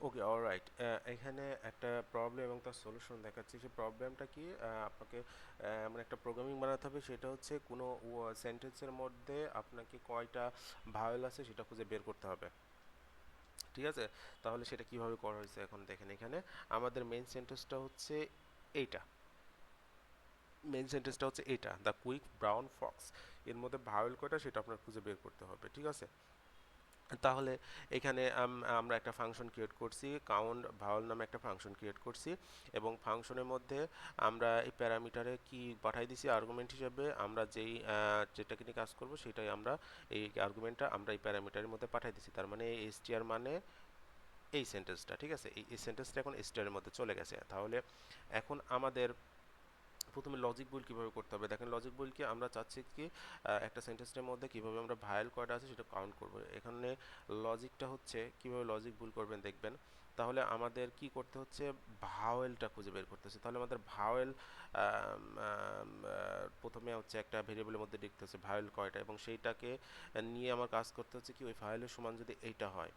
ওকে, alright. এখানে একটা problem এবং তার সলিউশন দেখাচ্ছি। সেই প্রবলেমটা কি, আপনাকে এমন একটা প্রোগ্রামিং বানাতে হবে, সেটা হচ্ছে কোনো সেন্টেন্সের মধ্যে আপনাকে কয়টা ভাওয়েল আছে সেটা খুঁজে বের করতে হবে। ঠিক আছে? তাহলে সেটা কিভাবে করা হয়েছে এখন দেখেন। এখানে আমাদের মেইন সেন্টেন্সটা হচ্ছে এইটা। মেইন সেন্টেন্সটা হচ্ছে এটা, দ্য কুইক ব্রাউন ফক্স। এর মধ্যে ভাওয়েল কয়টা সেটা আপনার খুঁজে বের করতে হবে। ঠিক আছে? তাহলে এখানে আমরা একটা ফাংশন ক্রিয়েট করছি, কাউন্ট ভাওয়াল নামে একটা ফাংশন ক্রিয়েট করছি, এবং ফাংশনের মধ্যে আমরা এই প্যারামিটারে কি পাঠাই দিছি আর্গুমেন্ট হিসেবে, আমরা যেটাকে নিয়ে কাজ করব সেটাই আমরা এই আর্গুমেন্টটা আমরা এই প্যারামিটারের মধ্যে পাঠাই দিছি। তার মানে str মানে এই সেন্টেন্সটা। ঠিক আছে? এই সেন্টেন্সটা এখন str এর মধ্যে চলে গেছে। তাহলে এখন আমাদের প্রথমে লজিক বুইল্ড কিভাবে করতে হবে দেখেন। লজিক বুইল্ডকে আমরা চাচ্ছি কি, একটা সেন্টেন্সের মধ্যে কিভাবে আমরা ভায়েল কয়টা আছে সেটা কাউন্ট করব। এখানে লজিকটা হচ্ছে কিভাবে লজিক বুইল্ড করবেন দেখবেন। তাহলে আমাদের কি করতে হচ্ছে, ভাওয়েলটা খুঁজে বের করতে হচ্ছে। তাহলে আমাদের ভাওয়েল প্রথমে হচ্ছে একটা ভেরিয়েবলের মধ্যে লিখতে হচ্ছে ভাওয়েল কয়টা, এবং সেইটাকে নিয়ে আমার কাজ করতে হচ্ছে কি, ওই ভাওয়েলের সমান যদি এইটা হয়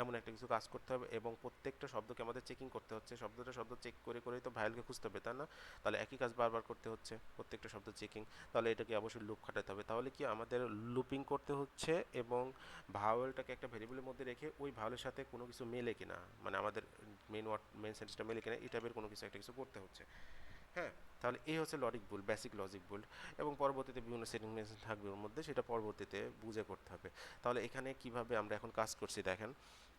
এমন একটা কিছু কাজ করতে হবে, এবং প্রত্যেকটা শব্দকে আমাদের চেকিং করতে হচ্ছে। শব্দ চেক করে করেই তো ভাইলকে খুঁজতে হবে, তাই না? তাহলে একই কাজ বারবার করতে হচ্ছে, প্রত্যেকটা শব্দ চেকিং। তাহলে এটাকে অবশ্যই লুপ খাটাতে হবে। তাহলে কি আমাদের লুপিং করতে হচ্ছে, এবং ভাওয়েলটাকে একটা ভেরিয়েবলের মধ্যে রেখে ওই ভাওয়েলের সাথে কোনো কিছু মেলে কিনা, মানে আমাদের মেন সেন্টেন্সটা মেলে কিনা, এই টাইপের কোনো কিছু একটা কিছু করতে হচ্ছে। হ্যাঁ, তাহলে এই হচ্ছে লজিক বুল, বেসিক লজিক বুল। এবং পরবর্তীতে বিভিন্ন সেটিং মেশিন থাকবে ওর মধ্যে, সেটা পরবর্তীতে বুঝে করতে হবে। তাহলে এখানে কিভাবে আমরা এখন কাজ করছি দেখেন।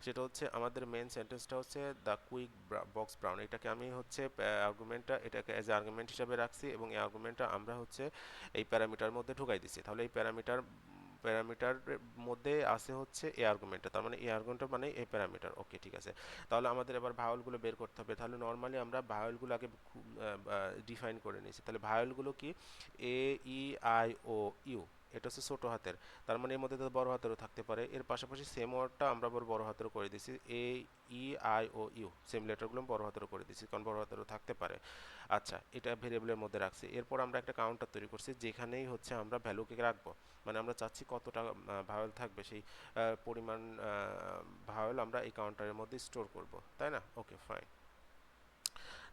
সেটা হচ্ছে আমাদের মেন সেন্টেন্সটা হচ্ছে দ্য কুইক বক্স ব্রাউন, এটাকে আমি হচ্ছে আর্গুমেন্টটা এটাকে অ্যাজ এ আর্গুমেন্ট হিসাবে রাখছি, এবং এই আর্গুমেন্টটা আমরা হচ্ছে এই প্যারামিটার মধ্যে ঢুকাই দিছি। তাহলে এই প্যারামিটার মধ্যে আছে হচ্ছে এই আর্গুমেন্টটা, তার মানে এই আর্গুমেন্টটা মানে এই প্যারামিটার। ওকে, ঠিক আছে। তাহলে আমাদের এবার ভাওয়েলগুলো বের করতে হবে। তাহলে নর্মালি আমরা ভাওয়েলগুলো আগে ডিফাইন করে নিয়েছি। তাহলে ভাওয়েলগুলো কি, এ, ই, আই, ও, ইউ। এটা হচ্ছে ছোট হাতের, তার মানে এর মধ্যে তো বড় হাতেরও থাকতে পারে। এর পাশাপাশি সেম ওয়ার্ডটা আমরা আবার বড় হাতেরও করে দিয়েছি, এ, ই, আই, ও, ইউ। সেম লেটারগুলো বড় হাতেরও করে দিয়েছি, কারণ বড় হাতেরও থাকতে পারে। আচ্ছা, এটা ভেরিয়েবলের মধ্যে রাখছি। এরপর আমরা একটা কাউন্টার তৈরি করছি, যেখানেই হচ্ছে আমরা ভ্যালুকে রাখবো। মানে আমরা চাচ্ছি কতটা ভাওয়েল থাকবে, সেই পরিমাণ ভাওয়েল আমরা এই কাউন্টারের মধ্যে স্টোর করব, তাই না? ওকে, ফাইন।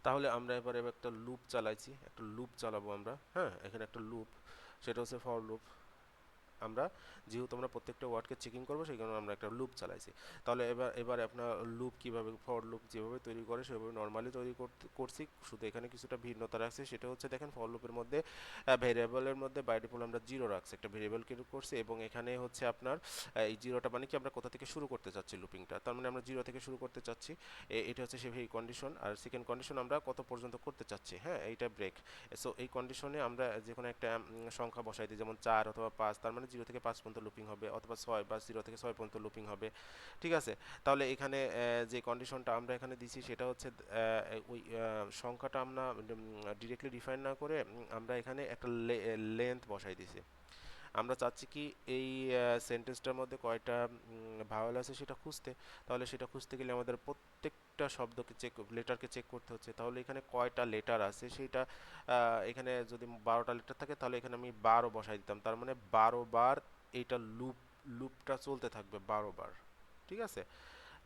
তাহলে আমরা এবার একটা লুপ চালাইছি, একটা লুপ চালাবো আমরা। হ্যাঁ, এখানে একটা লুপ, সেটা হচ্ছে ফর লুপ। আমরা যেহেতু আমরা প্রত্যেকটা ওয়ার্ডকে চেকিং করবো, সেই কারণে আমরা একটা লুপ চালাইছি। তাহলে এবারে আপনার লুপ কিভাবে, ফর লুপ যেভাবে তৈরি করে সেভাবে নর্মালি তৈরি করছি, শুধু এখানে কিছুটা ভিন্নতা রাখছি। সেটা হচ্ছে দেখেন, ফর লুপের মধ্যে ভেরিয়েবলের মধ্যে বাই ডিফল্ট আমরা জিরো রাখছি, একটা ভেরিয়েবল ক্রিয়েট করছি, এবং এখানে হচ্ছে আপনার এই জিরোটা মানে কি, আমরা কোথা থেকে শুরু করতে চাচ্ছি লুপিংটা, তার মানে আমরা জিরো থেকে শুরু করতে চাচ্ছি। এটা হচ্ছে সেই কন্ডিশন। আর সেকেন্ড কন্ডিশন, আমরা কত পর্যন্ত করতে চাচ্ছি। হ্যাঁ, এইটা ব্রেক। সো এই কন্ডিশনে আমরা যে কোনো একটা সংখ্যা বসাই দিই, যেমন 4 অথবা 5, তার মানে 0 থেকে 5 পর্যন্ত লুপিং হবে, অথবা 6 বা 0 থেকে 6 পর্যন্ত লুপিং হবে। ঠিক আছে? তাহলে এখানে যে কন্ডিশনটা আমরা এখানে দিছি সেটা হচ্ছে ওই সংখ্যাটা আমরা ডিরেক্টলি ডিফাইন না করে আমরা এখানে একটা লেন্থ বসাই দিছি। আমরা চাচ্ছি কি, এই সেন্টেন্সটার মধ্যে কয়টা ভাওয়েল আছে সেটা খুঁজতে। তাহলে সেটা খুঁজতে গেলে আমাদের প্রত্যেকটা শব্দকে লেটারকে চেক করতে হচ্ছে। তাহলে এখানে কয়টা লেটার আছে সেইটা, এখানে যদি 12টা লেটার থাকে তাহলে এখানে আমি 12 বসাই দিতাম, তার মানে 12 বার এইটা লুপটা চলতে থাকবে 12 বার। ঠিক আছে?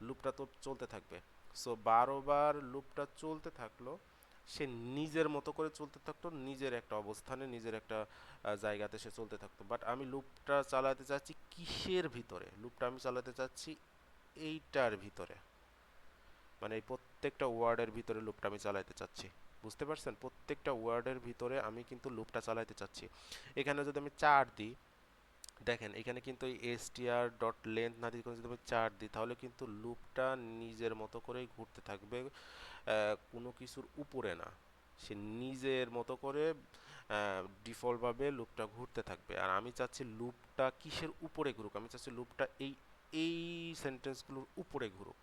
লুপটা তো চলতে থাকবে। সো 12 বার লুপটা চলতে থাকলো, সে নিজের মতো করে চলতে থাকতো, নিজের একটা অবস্থানে, নিজের একটা জায়গাতে সে চলতে থাকতো। বাট আমি লুপটা চালাতে চাচ্ছি কিসের ভিতরে, লুপটা আমি চালাতে চাচ্ছি এইটার ভিতরে, মানে এই প্রত্যেকটা ওয়ার্ডের ভিতরে লুপটা আমি চালাতে চাচ্ছি। বুঝতে পারছেন? প্রত্যেকটা ওয়ার্ডের ভিতরে আমি কিন্তু লুপটা চালাতে চাচ্ছি। এখানে যদি আমি 4 দিই, দেখেন এখানে কিন্তু এই str ডট লেন্থ না দিয়ে যদি আমি 4 দিই, তাহলে কিন্তু লুপটা নিজের মতো করেই ঘুরতে থাকবে, কোনো কিছুর উপরে না। সে নিজের মতো করে ডিফল্টভাবে লুপটা ঘুরতে থাকবে। আর আমি চাচ্ছি লুপটা কিসের উপরে ঘুরুক, আমি চাচ্ছি লুপটা এই এই সেন্টেন্সগুলোর উপরে ঘুরুক।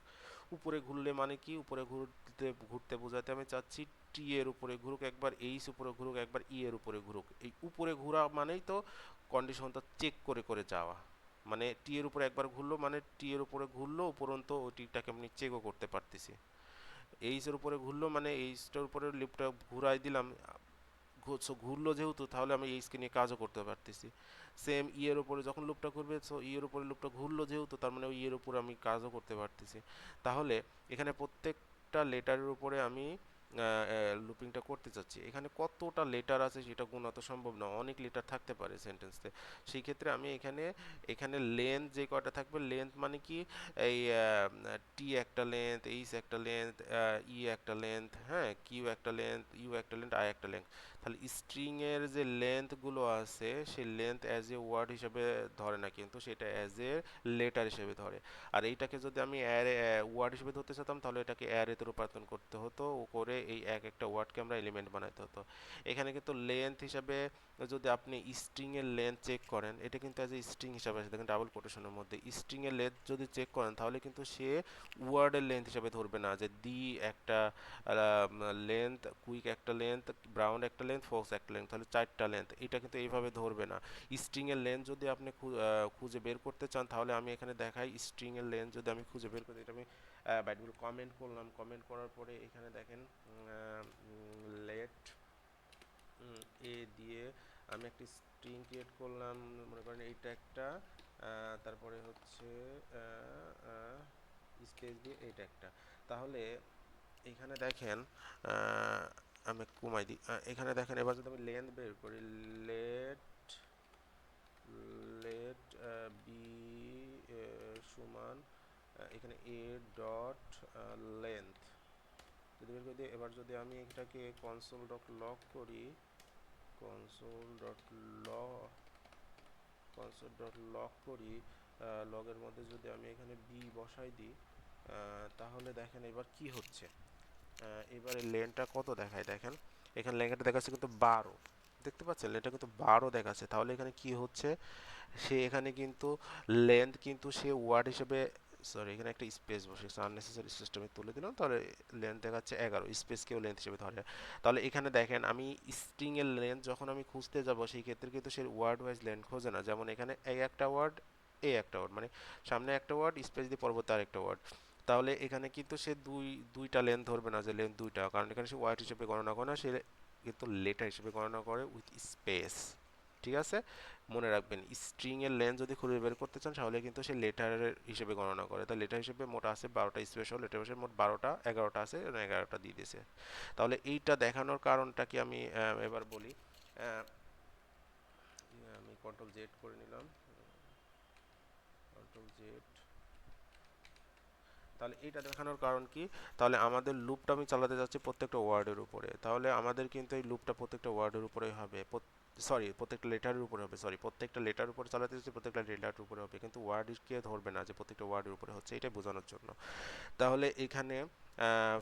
উপরে ঘুরলে মানে কি, উপরে ঘুরতে ঘুরতে বোঝাতে আমি চাচ্ছি টি এর উপরে ঘুরুক একবার, এইচ উপরে ঘুরুক একবার, ই এর উপরে ঘুরুক। এই উপরে ঘোরা মানেই তো কন্ডিশনটা চেক করে করে যাওয়া। মানে টি এর উপরে একবার ঘুরলো মানে টি এর উপরে ঘুরলো উপরন্ত ওই টিটাকে আমি চেকও করতে পারতেছি। এইচ এর উপরে ঘুরলো মানে এইচটার উপরে লিপটা ঘুরাই দিলাম, ঘুরলো যেহেতু, তাহলে আমি এইচকে নিয়ে কাজও করতে পারতেছি। সেম এর উপরে যখন লুপটা করবে, সো এর উপরে লুপটা ঘুরলো যেহেতু, তার মানে ওই এর উপরে আমি কাজও করতে পারতেছি। তাহলে এখানে প্রত্যেকটা লেটারের উপরে আমি লুপিংটা করতে চাচ্ছি। এখানে কতটা লেটার আছে সেটা গোনা তো সম্ভব না, অনেক লেটার থাকতে পারে সেন্টেন্সে। সেই ক্ষেত্রে আমি এখানে এখানে লেন্থ যে কয়টা থাকবে, লেন্থ মানে কি, এই টি একটা লেন্থ, এইচ একটা লেন্থ, ই একটা লেন্থ, হ্যাঁ, কিউ একটা লেন্থ, ইউ একটা লেন্থ, আই একটা লেন্থ। তাহলে স্ট্রিং এর যে লেন্থ গুলো আছে, সেই লেন্থ অ্যাজ এ ওয়ার্ড হিসেবে ধরে না, কিন্তু সেটা অ্যাজ এ লেটার হিসেবে ধরে। আর এইটাকে যদি আমি অ্যারে ওয়ার্ড হিসেবে ধরতে চাইতাম, তাহলে এটাকে অ্যারেতে রূপান্তর করতে হতো, ও করে এই এক একটা ওয়ার্ডকে আমরা এলিমেন্ট বানাতে হতো। এখানে কিন্তু লেন্থ হিসাবে যদি আপনি স্ট্রিং এর লেন্থ চেক করেন, এটা কিন্তু অ্যাজ এ স্ট্রিং হিসাবে আছে, দেখেন ডাবল কোটেশনের মধ্যে। স্ট্রিং এর লেন্থ যদি চেক করেন, তাহলে কিন্তু সে ওয়ার্ডের লেন্থ হিসাবে ধরবে না, যে দি একটা লেন্থ, কুইক একটা লেন্থ, ব্রাউন একটা লেন্থ, ফক্স একটা লেন্থ, তাহলে চারটা লেন্থ, এটা কিন্তু এইভাবে ধরবে না। স্ট্রিং এর লেন্থ যদি আপনি খুঁজে বের করতে চান, তাহলে আমি এখানে দেখাই স্ট্রিং এর লেন্থ যদি আমি খুঁজে বের করি, এটা আমি বাইটগুলো কমেন্ট করলাম, কমেন্ট করার পরে এখানে দেখেন লেট এ দিয়ে আমি একটি স্ট্রিং ক্রিয়েট করলাম, মনে করেন এইটা একটা, তারপরে হচ্ছে স্পেস দিয়ে এইটা একটা। তাহলে এখানে দেখেন, আহ, আমি কমাই দিই, এখানে দেখেন এবার যদি আমি লেন্থ বের করি, লেট লেট বি সমান এখানে এ ডট লেন্থ যদি বের করে দিই, এবার যদি আমি এটাকে কনসোল ডট লগ করি, console dot log console dot log করি, লগের মধ্যে যদি আমি এখানে বি বসাই দিই, তাহলে দেখেন এবার কি হচ্ছে। এবারে লেনটা কত দেখায় দেখেন, এখানে লেনটা দেখাচ্ছে কিন্তু 12, দেখতে পাচ্ছেন লেনটা কিন্তু 12 দেখাচ্ছে। তাহলে এখানে কি হচ্ছে, সে এখানে কিন্তু লেন্থ কিন্তু সে ওয়ার্ড হিসেবে, সরি এখানে একটা স্পেস বসেছে, আননেসেসারি স্পেসটা আমি তুলে দিলাম, তাহলে লেন্থ দেখাচ্ছে 11, স্পেসকেও লেন্থ হিসেবে ধরে। তাহলে এখানে দেখেন আমি স্ট্রিং এর লেন্থ যখন আমি খুঁজতে যাব, সেই ক্ষেত্রে কিন্তু সে ওয়ার্ড ওয়াইজ লেন্থ খোঁজে না। যেমন এখানে এই একটা ওয়ার্ড, এই একটা ওয়ার্ড, মানে সামনে একটা ওয়ার্ড, স্পেস দিয়ে পরবর্তী আরেকটা ওয়ার্ড। তাহলে এখানে কিন্তু সে দুইটা লেন্থ ধরবে না, যে লেন্থ দুইটা, কারণ এখানে সে ওয়ার্ড হিসেবে গণনা করে না, সে কিন্তু লেটার হিসেবে গণনা করে উইথ স্পেস। ঠিক আছে, মনে রাখবেন স্ট্রিং এর লেন্থ যদি খুঁজে বের করতে চান, তাহলে কিন্তু সে লেটারের হিসেবে গণনা করে। তাই লেটার হিসেবে মোট আছে 12টা স্পেশাল, লেটার হিসেবে মোট 12টা, 11টা আছে, 11টা দিয়ে দিয়েছে। তাহলে এইটা দেখানোর কারণটা কি আমি এবার বলি। আহ, আমি কন্ট্রোল জেড করে নিলাম, কন্ট্রোল জেড। তাহলে এইটা দেখানোর কারণ কি, তাহলে আমাদের লুপটা আমি চালাতে যাচ্ছি প্রত্যেকটা ওয়ার্ডের উপরে, তাহলে আমাদের কিন্তু এই লুপটা প্রত্যেকটা ওয়ার্ডের উপরেই হবে, সরি প্রত্যেকটা লেটারের উপরে হবে, সরি প্রত্যেকটা লেটারের উপরে চালাতে যাচ্ছি, প্রত্যেকটা লেটারের উপরে হবে, কিন্তু ওয়ার্ডকে ধরবে না যে প্রত্যেকটা ওয়ার্ডের উপরে হচ্ছে, এটাই বোঝানোর জন্য। তাহলে এখানে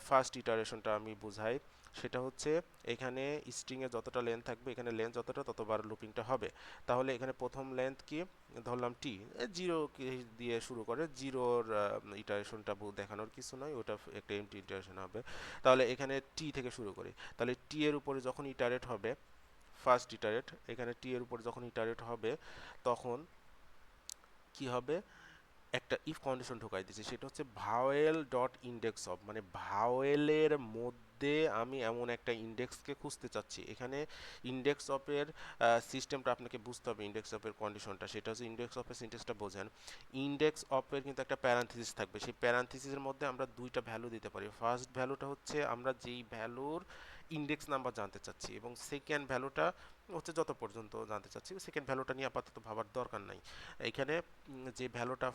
ফার্স্ট ইটারেশনটা আমি বুঝাই, সেটা হচ্ছে এখানে স্ট্রিং এ যতটা লেন্থ থাকবে, এখানে লেন্থ যতটা ততবার লুপিংটা হবে। তাহলে এখানে প্রথম লেন্থ কি ধরলাম টি, জিরো দিয়ে শুরু করে, জিরোর ইটারেশনটা দেখানোর কিছু নয়, ওটা একটা এমটি ইটারেশন হবে। তাহলে এখানে টি থেকে শুরু করি, তাহলে টি এর উপরে যখন ইটারেট হবে, ফার্স্ট ইটারেট, এখানে টি এর উপরে যখন ইটারেট হবে, তখন কি হবে, একটা ইফ কন্ডিশন ঢোকাই দিয়েছি, সেটা হচ্ছে ভাওয়েল ডট ইন্ডেক্স অফ, মানে ভাওয়েলের মধ্যে আমি এমন একটা ইন্ডেক্সকে খুঁজতে চাচ্ছি। এখানে ইন্ডেক্স অফের সিস্টেমটা আপনাকে বুঝতে হবে, ইন্ডেক্স অফের কন্ডিশনটা, সেটা হচ্ছে ইন্ডেক্স অফের সিনট্যাক্সটা বোঝেন। ইন্ডেক্স অফের কিন্তু একটা প্যারান্থিসিস থাকবে, সেই প্যারান্থিসিসের মধ্যে আমরা দুইটা ভ্যালু দিতে পারি। ফার্স্ট ভ্যালুটা হচ্ছে আমরা যেই ভ্যালুর ইন্ডেক্স নাম্বার জানতে চাচ্ছি, এবং সেকেন্ড ভ্যালুটা হচ্ছে যত পর্যন্ত জানতে চাচ্ছি, সেকেন্ড ভ্যালুটা নিয়ে আপাতত ভাবার দরকার নাই। এখানে যে ভ্যালুটা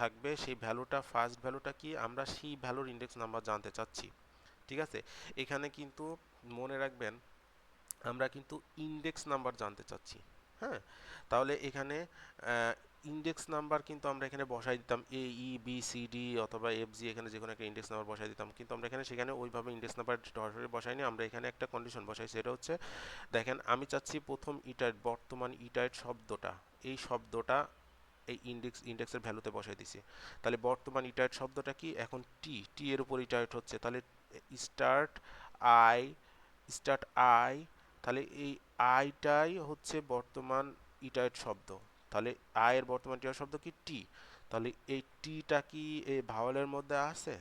থাকবে, সেই ভ্যালুটা ফার্স্ট ভ্যালুটা কি, আমরা সেই ভ্যালুর ইন্ডেক্স নাম্বার জানতে চাচ্ছি। ঠিক আছে, এখানে কিন্তু মনে রাখবেন আমরা কিন্তু ইন্ডেক্স নাম্বার জানতে চাচ্ছি। হ্যাঁ, তাহলে এখানে ইন্ডেক্স নাম্বার কিন্তু আমরা এখানে বসাই দিতাম এ ই বি সি ডি অথবা এফ জি, এখানে যে কোনো একটা ইন্ডেক্স নাম্বার বসাই দিতাম, কিন্তু আমরা এখানে সেখানে ওইভাবে ইন্ডেক্স নাম্বার সরাসরি বসাইনি, আমরা এখানে একটা কন্ডিশন বসাই, সেটা হচ্ছে দেখেন আমি চাচ্ছি প্রথম ইটারেট, বর্তমান ইটারেট শব্দটা, এই শব্দটা এই ইন্ডেক্সের ভ্যালুতে বসাই দিছি। তাহলে বর্তমান ইটারেট শব্দটা কি, এখন টি, টি এর উপর ইটারেট হচ্ছে, তাহলে স্টার্ট আই, স্টার্ট আই, তাহলে এই আইটাই হচ্ছে বর্তমান ইটারেট শব্দ। তাহলে আই এর বর্তমান ইটারেট শব্দ কি, টি। তাহলে এই টিটা কি এই ভাওয়ালের মধ্যে আছে,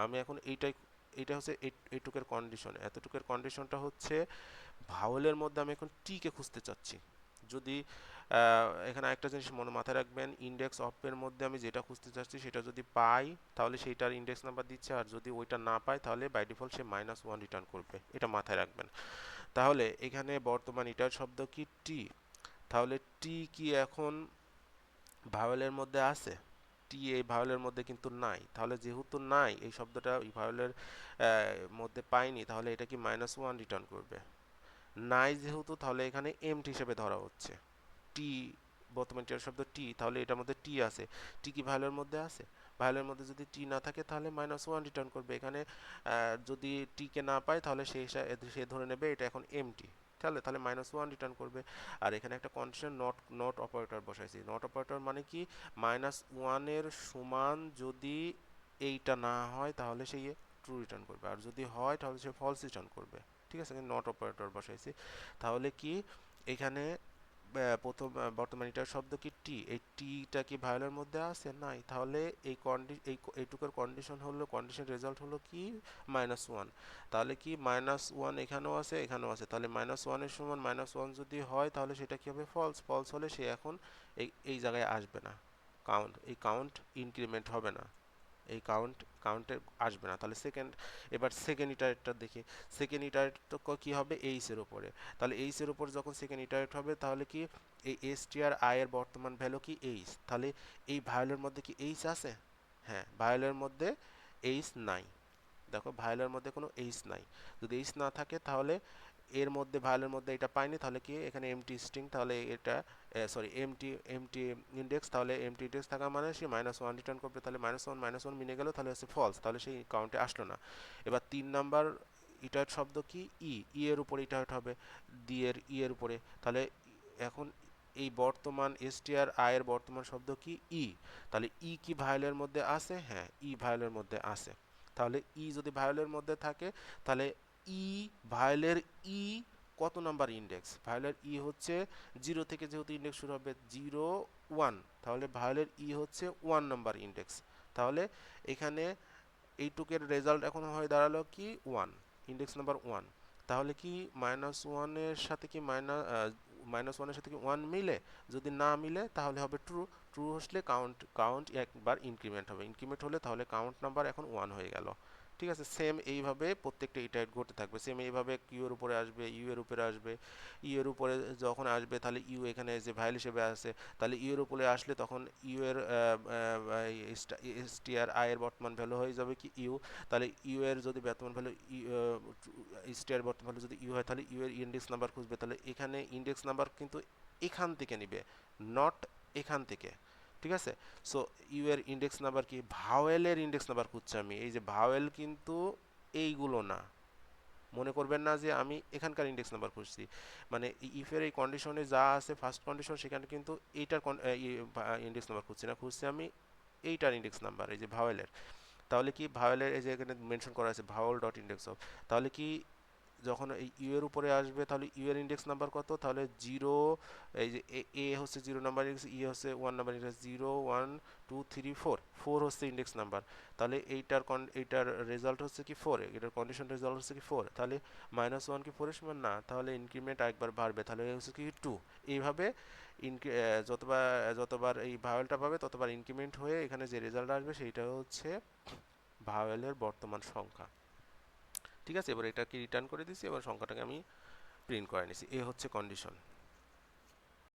আমি এখন এইটাই, এটা হচ্ছে এইটুকের কন্ডিশন, এতটুকের কন্ডিশনটা হচ্ছে ভাওয়েলের মধ্যে আমি এখন টি কে খুঁজতে চাচ্ছি। যদি এখানে একটা জিনিস মাথায় রাখবেন, ইন্ডেক্স অফের মধ্যে আমি যেটা খুঁজতে চাচ্ছি সেটা যদি পাই তাহলে সেইটার ইন্ডেক্স নাম্বার দিচ্ছে, আর যদি ওইটা না পাই তাহলে বাই ডিফল্ট সে -1 রিটার্ন করবে, এটা মাথায় রাখবেন। তাহলে এখানে বর্তমান ইটার শব্দ কি টি, তাহলে টি কি এখন ভাওয়েলের মধ্যে আছে? টি এই ভাওয়েলের মধ্যে কিন্তু নাই, তাহলে যেহেতু নাই এই শব্দটা এই ভাওয়েলের মধ্যে পাইনি, তাহলে এটা কি -1 রিটার্ন করবে। নাই যেহেতু, তাহলে এখানে এমটি হিসেবে ধরা হচ্ছে। টি বর্তমান টির শব্দ টি, তাহলে এটার মধ্যে টি আছে। টি কি ভ্যালুর মধ্যে আছে? ভ্যালুর মধ্যে যদি টি না থাকে তাহলে -1 রিটার্ন করবে। এখানে যদি টি কে না পায় তাহলে সে ধরে নেবে এটা এখন এমটি, তাহলে তাহলে -1 রিটার্ন করবে। আর এখানে একটা কন্ডিশন নট নট অপারেটর বসাইছি। নট অপারেটর মানে কি, -1 এর সমান যদি এইটা না হয় তাহলে সে ট্রু রিটার্ন করবে, আর যদি হয় তাহলে সে ফলস রিটার্ন করবে। ঠিক আছে, নট অপারেটর বসাইছি। তাহলে কি এখানে প্রথম বর্তমান এটার শব্দ কি টি, এই টিটা কি ভায়োলের মধ্যে আছে? নাই, তাহলে এইটুকুর কন্ডিশন হলো, কন্ডিশন রেজাল্ট হলো কি -1। তাহলে কি -1 এখানেও আছে এখানেও আছে, তাহলে -1 এর সমান -1 যদি হয় তাহলে সেটা কি হবে? ফলস। ফলস হলে সে এখন এই জায়গায় আসবে না, কাউন্ট ইনক্রিমেন্ট হবে না, এই কাউন্টে আসবে না। তাহলে এবার সেকেন্ড ইটারেটটা দেখি। সেকেন্ড ইটারেট কি হবে? এইচ এর উপরে। তাহলে এইচ এর উপর যখন সেকেন্ড ইটারেট হবে তাহলে কি এই এসটিআর আই এর বর্তমান ভ্যালু কি এইচ, তাহলে এই ভায়োলের মধ্যে কি এইচ আছে? হ্যাঁ, ভায়োলের মধ্যে এইচ নাই। দেখো ভায়োলের মধ্যে কোনো এইচ নাই, যদি এইচ না থাকে তাহলে এর মধ্যে ভায়োলের মধ্যে এটা পাইনি, তাহলে কি এখানে এমটি স্ট্রিং, তাহলে এটা সরি এমটি এমটি ইন্ডেক্স, তাহলে এমটি ইন্ডেক্স থাকা মানে সে -1 রিটার্ন করবে, তাহলে -1 মিনে গেল, তাহলে হচ্ছে ফলস, তাহলে সেই কাউন্টে আসলো না। এবার 3 নাম্বার ইটারেট শব্দ কি ই এর উপরে ইটারেট হবে, ই এর উপরে, তাহলে এখন এই বর্তমান এসটিআর আই এর বর্তমান শব্দ কি তাহলে কি ভায়োলের মধ্যে আছে? হ্যাঁ, ভায়োলের মধ্যে আছে। তাহলে যদি ভায়োলের মধ্যে থাকে তাহলে ভায়োলের কত নাম্বার ইন্ডেক্স? ভায়োলের হচ্ছে 0 থেকে, যেহেতু ইন্ডেক্স শুরু হবে 0 1, তাহলে ভায়োলের হচ্ছে 1 নাম্বার ইন্ডেক্স। তাহলে এখানে এইটুকের রেজাল্ট এখন হয়ে দাঁড়ালো কি 1, ইন্ডেক্স নাম্বার 1। তাহলে কি -1 এর সাথে কি -1 এর সাথে কি 1 মিলে? যদি না মিলে তাহলে হবে ট্রু। ট্রু হলে কাউন্ট একবার ইনক্রিমেন্ট হবে, ইনক্রিমেন্ট হলে তাহলে কাউন্ট নাম্বার এখন 1 হয়ে গেল। ঠিক আছে, সেম এইভাবে প্রত্যেকটা ইটারেট ঘটতে থাকবে। সেম এইভাবে কিউ এর উপরে আসবে, ইউ এর উপরে আসবে, ইউ এর উপরে যখন আসবে তাহলে ইউ এখানে যে ভাইল হিসেবে আছে, তাহলে ইউ এর উপরে আসলে তখন ইউ এর এসটিআর আই এর বর্তমান ভ্যালু হয়ে যাবে কি ইউ। তাহলে ইউ এর যদি বর্তমান ভ্যালু এসটিআর বর্তমান ভ্যালু যদি ইউ হয় তাহলে ইউ এর ইন্ডেক্স নাম্বার খুঁজবে, তাহলে এখানে ইন্ডেক্স নাম্বার কিন্তু এখান থেকে নিবে, নট এখান থেকে। ঠিক আছে, সো ইউ এর ইন্ডেক্স নাম্বার কি, ভাওয়েলের ইন্ডেক্স নাম্বার খুঁজছি আমি। এই যে ভাওয়েল কিন্তু এইগুলো না, মনে করবেন না যে আমি এখানকার ইন্ডেক্স নাম্বার খুঁজছি। মানে ইফের এই কন্ডিশনে যা আছে ফার্স্ট কন্ডিশন, সেখানে কিন্তু এইটার ইন্ডেক্স নাম্বার খুঁজছি না, খুঁজছি আমি এইটার ইন্ডেক্স নাম্বার, এই যে ভাওয়েলের। তাহলে কি ভাওয়েলের এই যে এখানে মেনশন করা আছে ভাওয়েল ডট ইন্ডেক্স অফ, তাহলে কি যখন এই ইউ এর উপরে আসবে তাহলে ইউ এর ইন্ডেক্স নাম্বার কত? তাহলে 0, এই যে এ হচ্ছে 0 নাম্বার ইন্ডেক্স, হচ্ছে 1 নাম্বার ইন্ডেক্স, 0 1 2 3 4, 4 হচ্ছে ইন্ডেক্স নাম্বার। তাহলে এইটার রেজাল্ট হচ্ছে কি 4, এটার কন্ডিশন রেজাল্ট হচ্ছে কি 4। তাহলে -1 কি 4 এর সমান না, তাহলে ইনক্রিমেন্ট একবার বাড়বে, তাহলে হচ্ছে কি 2। এইভাবে যতবার এই ভাওয়েলটা পাবে ততবার ইনক্রিমেন্ট হয়ে এখানে যে রেজাল্ট আসবে সেইটা হচ্ছে ভাওয়েলের বর্তমান সংখ্যা। ঠিক আছে, এবার এটাকে রিটার্ন করে দিছি, এবার সংখ্যাটাকে আমি প্রিন্ট করে নিছি। এ হচ্ছে কন্ডিশন।